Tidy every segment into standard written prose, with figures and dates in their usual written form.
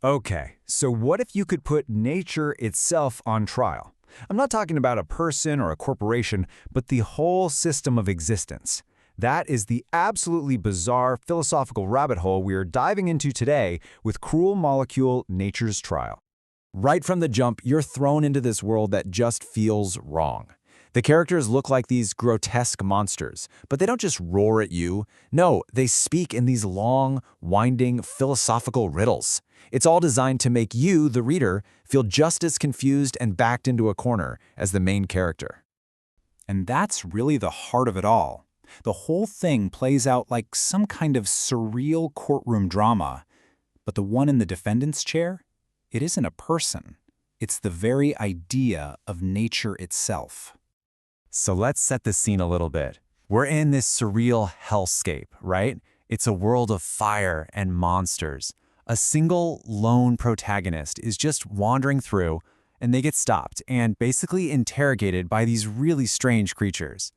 Okay, so what if you could put nature itself on trial? I'm not talking about a person or a corporation, but the whole system of existence. That is the absolutely bizarre philosophical rabbit hole we are diving into today with Cruel Molecule Nature's Trial. Right from the jump, you're thrown into this world that just feels wrong. The characters look like these grotesque monsters, but they don't just roar at you. No, they speak in these long, winding, philosophical riddles. It's all designed to make you, the reader, feel just as confused and backed into a corner as the main character. And that's really the heart of it all. The whole thing plays out like some kind of surreal courtroom drama. But the one in the defendant's chair? It isn't a person. It's the very idea of nature itself. So let's set the scene a little bit. We're in this surreal hellscape, right? It's a world of fire and monsters. A single lone protagonist is just wandering through, and they get stopped and basically interrogated by these really strange creatures.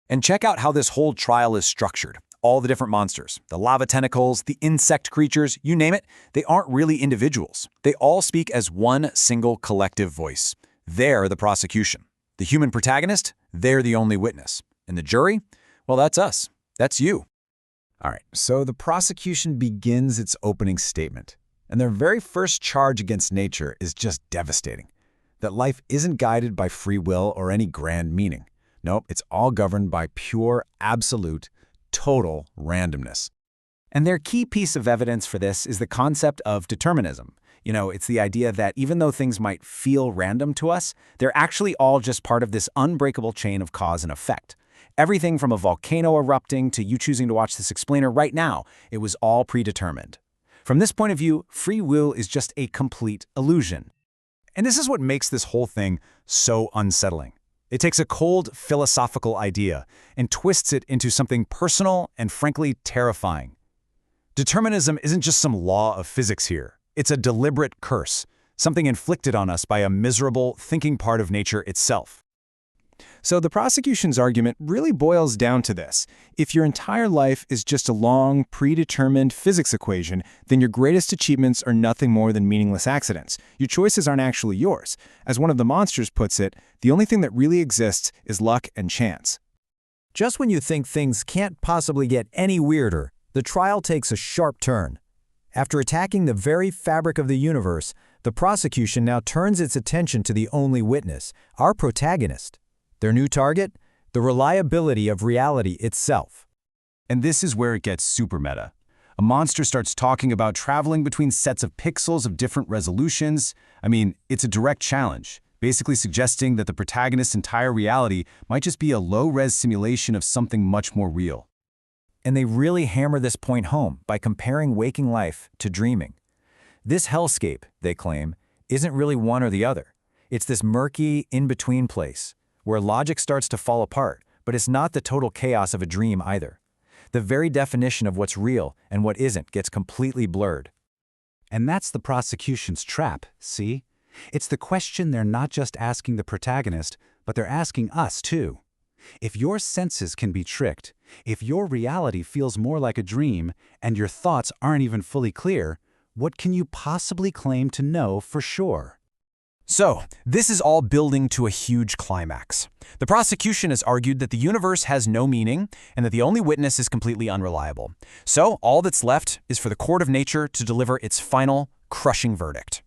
And check out how this whole trial is structured. All the different monsters, the lava tentacles, the insect creatures, you name it, they aren't really individuals. They all speak as one single collective voice. They're the prosecution. The human protagonist, they're the only witness. And the jury? Well, that's us. That's you. All right, so the prosecution begins its opening statement. And their very first charge against nature is just devastating. That life isn't guided by free will or any grand meaning. Nope, it's all governed by pure, absolute, total randomness. And their key piece of evidence for this is the concept of determinism. You know, it's the idea that even though things might feel random to us, they're actually all just part of this unbreakable chain of cause and effect. Everything from a volcano erupting to you choosing to watch this explainer right now, it was all predetermined. From this point of view, free will is just a complete illusion. And this is what makes this whole thing so unsettling. It takes a cold, philosophical idea and twists it into something personal and frankly terrifying. Determinism isn't just some law of physics here. It's a deliberate curse, something inflicted on us by a miserable, thinking part of nature itself. So the prosecution's argument really boils down to this. If your entire life is just a long, predetermined physics equation, then your greatest achievements are nothing more than meaningless accidents. Your choices aren't actually yours. As one of the monsters puts it, the only thing that really exists is luck and chance. Just when you think things can't possibly get any weirder, the trial takes a sharp turn. After attacking the very fabric of the universe, the prosecution now turns its attention to the only witness, our protagonist. Their new target? The reliability of reality itself. And this is where it gets super meta. A monster starts talking about traveling between sets of pixels of different resolutions. I mean, it's a direct challenge, basically suggesting that the protagonist's entire reality might just be a low-res simulation of something much more real. And they really hammer this point home by comparing waking life to dreaming. This hellscape, they claim, isn't really one or the other. It's this murky, in-between place, where logic starts to fall apart, but it's not the total chaos of a dream either. The very definition of what's real and what isn't gets completely blurred. And that's the prosecution's trap, see? It's the question they're not just asking the protagonist, but they're asking us too. If your senses can be tricked, if your reality feels more like a dream, and your thoughts aren't even fully clear, what can you possibly claim to know for sure? So, this is all building to a huge climax. The prosecution has argued that the universe has no meaning and that the only witness is completely unreliable. So, all that's left is for the court of nature to deliver its final, crushing verdict.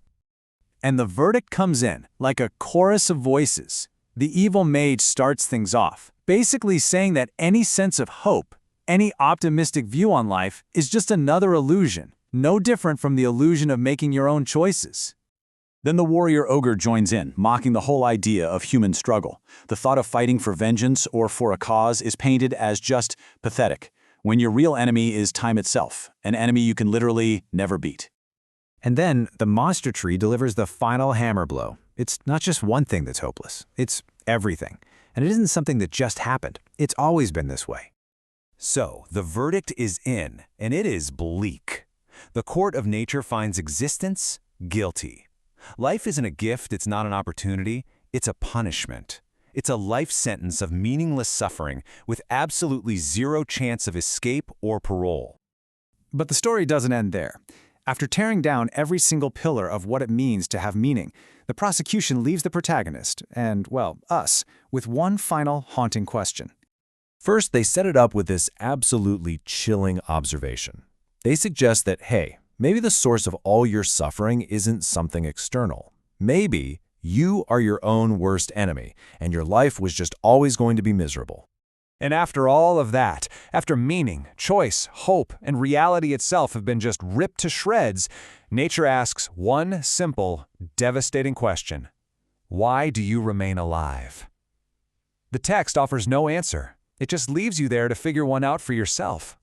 And the verdict comes in like a chorus of voices. The evil mage starts things off, basically saying that any sense of hope, any optimistic view on life is just another illusion, no different from the illusion of making your own choices. Then the warrior ogre joins in, mocking the whole idea of human struggle. The thought of fighting for vengeance or for a cause is painted as just pathetic, when your real enemy is time itself, an enemy you can literally never beat. And then the monster tree delivers the final hammer blow. It's not just one thing that's hopeless. It's everything. And it isn't something that just happened. It's always been this way. So, the verdict is in, and it is bleak. The court of nature finds existence guilty. Life isn't a gift, it's not an opportunity, it's a punishment. It's a life sentence of meaningless suffering with absolutely zero chance of escape or parole. But the story doesn't end there. After tearing down every single pillar of what it means to have meaning, the prosecution leaves the protagonist, and, well, us, with one final haunting question. First, they set it up with this absolutely chilling observation. They suggest that, hey, maybe the source of all your suffering isn't something external. Maybe you are your own worst enemy, and your life was just always going to be miserable. And after all of that, after meaning, choice, hope, and reality itself have been just ripped to shreds, nature asks one simple, devastating question. Why do you remain alive? The text offers no answer. It just leaves you there to figure one out for yourself.